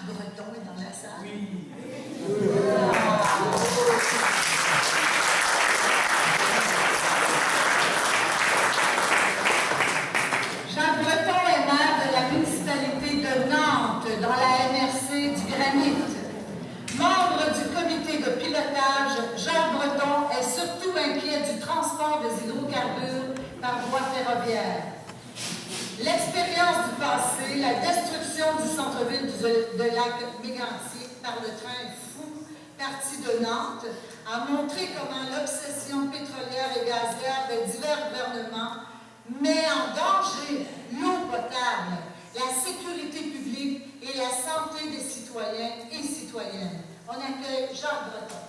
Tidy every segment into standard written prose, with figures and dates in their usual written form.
Breton est dans la salle. Oui. Jacques Breton est maire de la municipalité de Nantes, dans la MRC du Granit. Membre du comité de pilotage, Jacques Breton est surtout inquiet du transport des hydrocarbures par voie ferroviaire. L'expérience du passé, la destruction du centre-ville de Lac-Mégantier par le train fou parti de Nantes a montré comment l'obsession pétrolière et gazière de divers gouvernements met en danger l'eau potable, la sécurité publique et la santé des citoyens et citoyennes. On accueille Jacques Breton.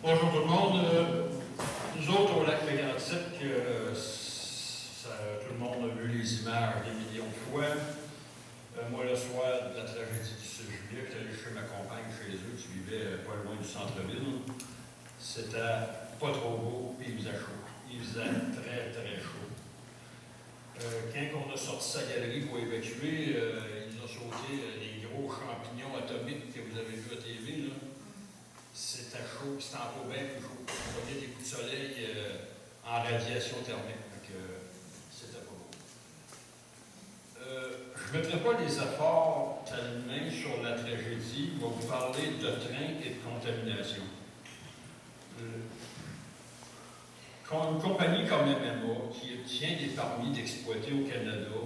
Bonjour tout le monde. Nous autres, au Lac-Mégantic, tout le monde a vu les images des millions de fois. Moi, le soir de la tragédie du 6 juillet, j'étais allé chez ma compagne, chez eux, qui vivait pas loin du centre-ville. C'était pas trop beau, puis il faisait chaud. Il faisait très, très chaud. Quand on a sorti sa galerie pour évacuer, il nous a sauté les gros champignons atomiques que vous avez vus à TV, là. C'était chaud, c'était encore bien plus chaud. On voyait des coups de soleil en radiation thermique, donc c'était pas beau. Je ne mettrai pas les efforts tellement sur la tragédie, je vais vous parler de train et de contamination. Une compagnie comme MMA, qui tient des permis d'exploiter au Canada,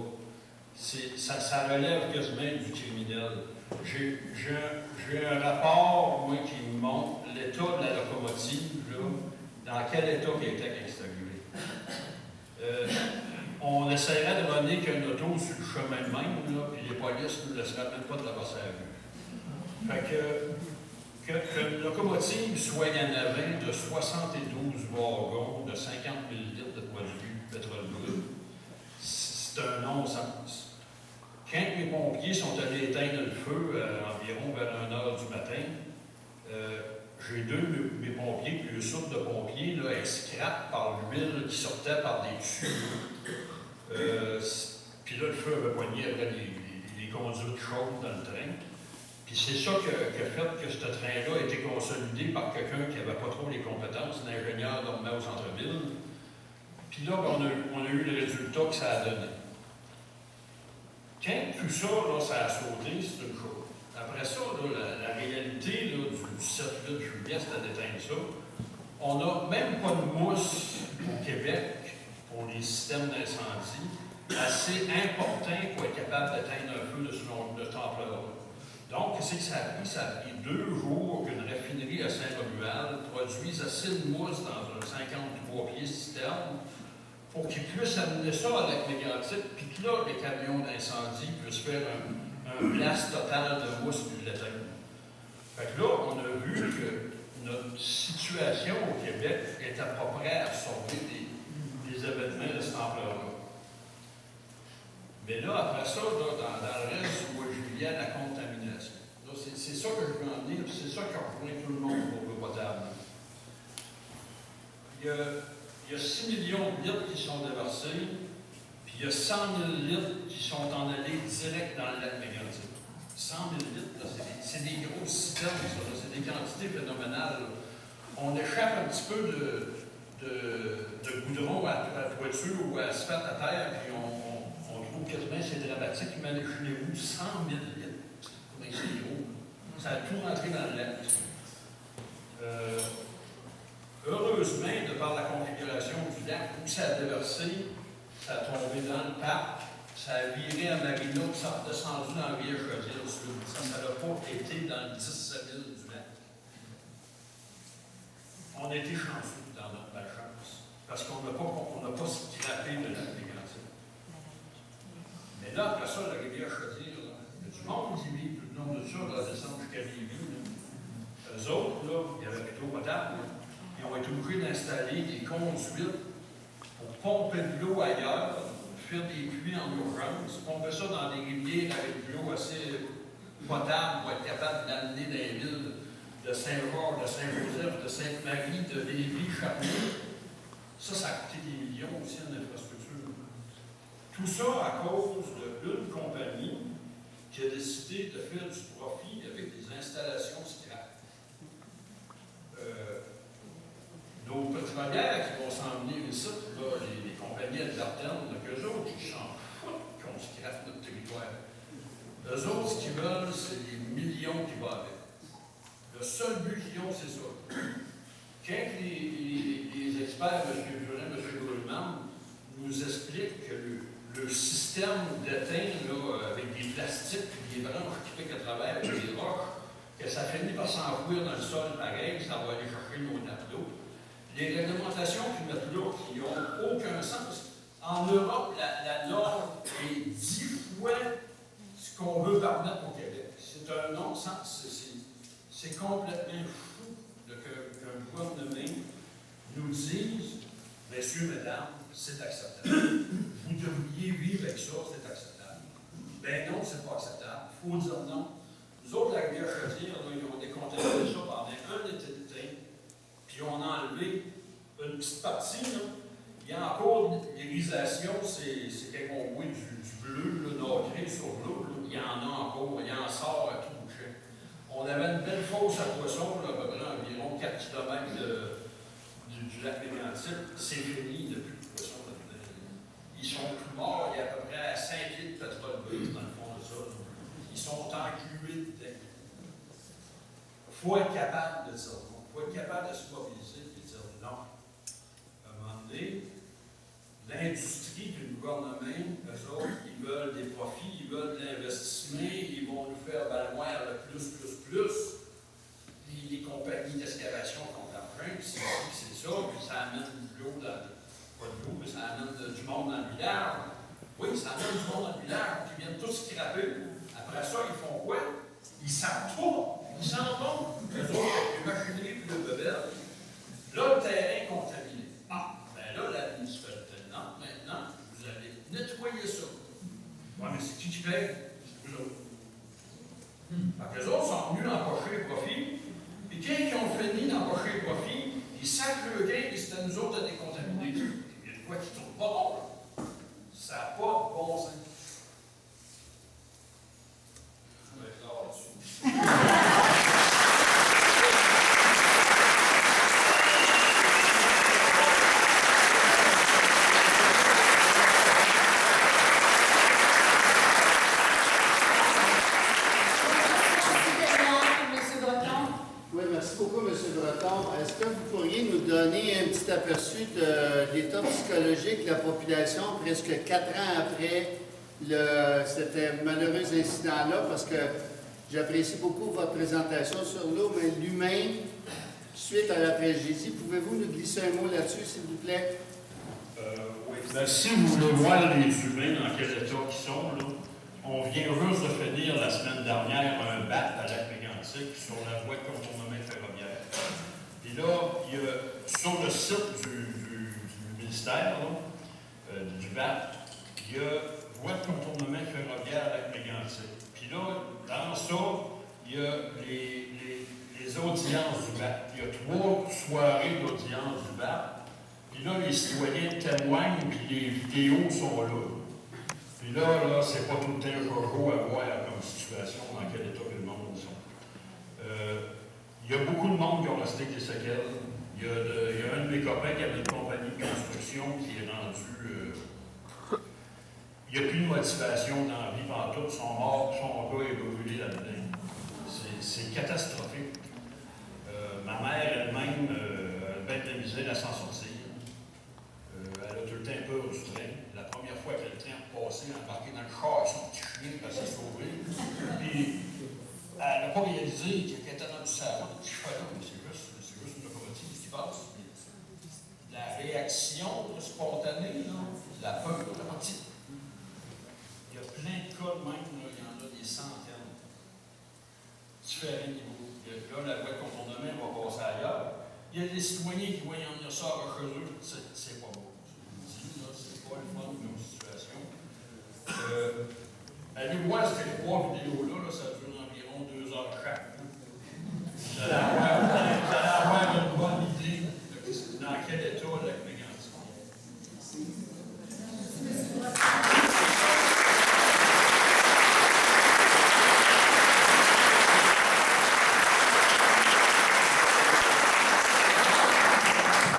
ça relève quasiment du criminel. J'ai un rapport, moi, qui me montre l'état de la locomotive, là, dans quel état il était installé. On essaierait de runner qu'un auto sur le chemin de même, là, puis les polices ne nous laisseraient même pas traverser la rue. Fait que une locomotive soit en avant de 72 wagons de 50 000 litres de produits pétrole brut, c'est un non-sens. Quand mes pompiers sont allés éteindre le feu environ vers 1h du matin, j'ai deux mes pompiers, puis le soupe de pompiers, là, elle scrape par l'huile qui sortait par des tubes. Puis là, le feu avait poigné après les conduites chaudes dans le train. Puis c'est ça qui a fait que ce train-là a été consolidé par quelqu'un qui n'avait pas trop les compétences, l'ingénieur dormait au centre-ville. Puis là, on a eu le résultat que ça a donné. Quand tout ça, là, ça a sauté, c'est une chose. Après ça, là, la réalité là, du 7-8 juillet, c'était d'éteindre ça. On n'a même pas de mousse au Québec pour les systèmes d'incendie assez importants pour être capable d'éteindre un feu de cette ampleur-là. Donc, qu'est-ce que ça a pris? Ça a pris 2 jours qu'une raffinerie à Saint-Romuald produise assez de mousse dans un 53 pieds citerne pour qu'ils puissent amener ça à Lac-Mégantic, puis que là, les camions d'incendie puissent faire un blast total de mousse puis de l'éteindre. Fait que là, on a vu que notre situation au Québec était pas prête à absorber des événements de cette ampleur-là. Mais là, après ça, là, dans le reste du mois de juillet, la contamination. C'est ça que je veux en dire, c'est ça qui rejoint tout le monde pour l'eau potable. Il y a 6 millions de litres qui sont déversés, puis il y a 100 000 litres qui sont en allée direct dans le lac Mégantic. 100 000 litres, c'est des grosses citernes, c'est des quantités phénoménales. On échappe un petit peu de goudron à toiture ou à asphalte à terre, puis on trouve quasiment c'est dramatique. Imaginez-vous 100 000 litres. Mais c'est gros. Ça a tout rentré dans le lac. Heureusement, de par la configuration du lac, où ça a déversé, ça a tombé dans le parc, ça a viré à Marina, puis ça a descendu dans la rivière Chaudière. Ça n'a pas été dans le 17 000 du lac. On a été chanceux dans notre malchance, parce qu'on n'a pas scrappé le lac Mégantic. Mais là, après ça, la rivière Chaudière, il y a du monde qui vit, tout le long de ça, là, descendre jusqu'à Lévis. Eux autres, là, il y avait plutôt potable. Là. Ils ont été obligés d'installer des conduites pour pomper de l'eau ailleurs, faire des puits en urgence, pomper ça dans des rivières avec de l'eau assez potable, vont être capables d'amener dans les villes de Saint-Georges, de Saint-Joseph, de Sainte-Marie, de Lévis, Chapelin. Ça a coûté des millions aussi en infrastructure. Tout ça à cause d'une compagnie qui a décidé de faire du profit avec des installations scrap. Nos pétrolières qui vont s'en venir ici, là, les compagnies advertentes, qu'eux autres, ils s'en foutent qu'on scrape notre territoire. Eux autres, ce qu'ils veulent, c'est les millions qui vont avec. Le seul but qu'ils ont, c'est ça. Quand les experts, M. Jurin, M. Goldman, nous expliquent que le système d'étain, avec des plastiques et des branches qui piquent à travers des roches, que ça finit par s'enfouir dans le sol pareil, ça va aller chercher nos nappes d'eau. Les réglementations qu'ils mettent là, qui n'ont aucun sens. En Europe, la norme est 10 fois ce qu'on veut permettre au Québec. C'est un non-sens. C'est complètement fou qu'un gouvernement nous dise, messieurs, mesdames, c'est acceptable. Vous devriez vivre avec ça, c'est acceptable. Ben non, c'est pas acceptable. Il faut dire non. Nous autres, la Rivière-Chaudière, ils ont décontaminé ça pendant un été d'été. Puis on a enlevé une petite partie, là. Il y a encore l'irrisation, c'est quand on voit du bleu, là, nacré sur l'eau, il y en a encore, il y en sort à tout boucher. On avait une belle fosse à poissons, là, à peu près environ 4 km du lac Mégantic. C'est fini, il n'y a plus de poissons là-dedans. Ils sont plus morts, il y a à peu près 5 litres de pétrole brut dans le fond de ça. Ils sont englués dedans. Il faut être capable de dire non. Il faut être capable de se mobiliser et de dire non. À un moment donné, l'industrie et le gouvernement, eux autres, ils veulent des profits, ils veulent de l'investissement, ils vont nous faire valoir le plus. Les compagnies d'excavation font de l'argent, puis c'est ça, puis ça amène de l'eau dans pas de l'eau, mais ça amène du monde dans le village. Oui, ça amène du monde dans le village, qui viennent tous scraper. Après ça, ils font quoi? Ils s'en trouvent, ils s'en vont. Eux autres, avec les machineries et le bebel. Là, le terrain contaminé. Ah, ben là, la municipalité, non, maintenant, vous allez nettoyer ça. Oui, mais c'est qui paye? C'est vous autres. Fait que les autres sont venus empocher les profits, puis quand ils ont fini d'empocher les profits, ils sacrent le gain, et c'est à nous autres à décontaminer. Il y a de quoi qui ne tourne pas bon, là. Ça n'a pas de bon sens. Je vais être là là-dessus. Est-ce que vous pourriez nous donner un petit aperçu de l'état psychologique de la population presque 4 ans après cet malheureux incident-là? Parce que j'apprécie beaucoup votre présentation sur l'eau, mais l'humain, suite à la tragédie, pouvez-vous nous glisser un mot là-dessus, s'il vous plaît? Oui. Ben, si vous voulez voir les humains dans quel état ils sont, là, on vient juste de finir la semaine dernière un BAT à lac Mégantic sur la voie de contournement ferroviaire. Puis là, il y a, sur le site du ministère, là, du BAT, il y a voie de contournement ferroviaire à lac Mégantic. Puis là, dans ça, il y a les audiences du BAT. Il y a 3 soirées d'audience du BAT. Puis là, les citoyens témoignent, puis les vidéos sont là. Puis là, c'est pas tout le temps jojo à voir comme situation, dans quel état que le monde sont. Il y a beaucoup de monde qui ont resté avec des séquelles. Il y a un de mes copains qui avait une compagnie de construction qui est rendu... il n'y a plus de motivation dans la vie pantoute. Ils sont morts, son gars est brûlé là-dedans. C'est catastrophique. Ma mère elle-même a bien de la misère à s'en sortir. Elle a tout le temps peur du train. La première fois que le train est passé, elle a embarqué dans le char, son petit chien, elle s'est sauvée. Puis, elle n'a pas réalisé qu'elle était dans du salon. Je fais là, mais c'est juste une locomotive qui passe. La réaction spontanée, là, la peur, la partie. Il y a plein de cas de même, là, il y en a des centaines. Différents niveaux. Là, la voie de contournement va passer ailleurs. Il y a des citoyens qui voient en venir ça chez eux. C'est pas beau. C'est pas le fun de nos situations. Allez voir ces 3 vidéos-là, ça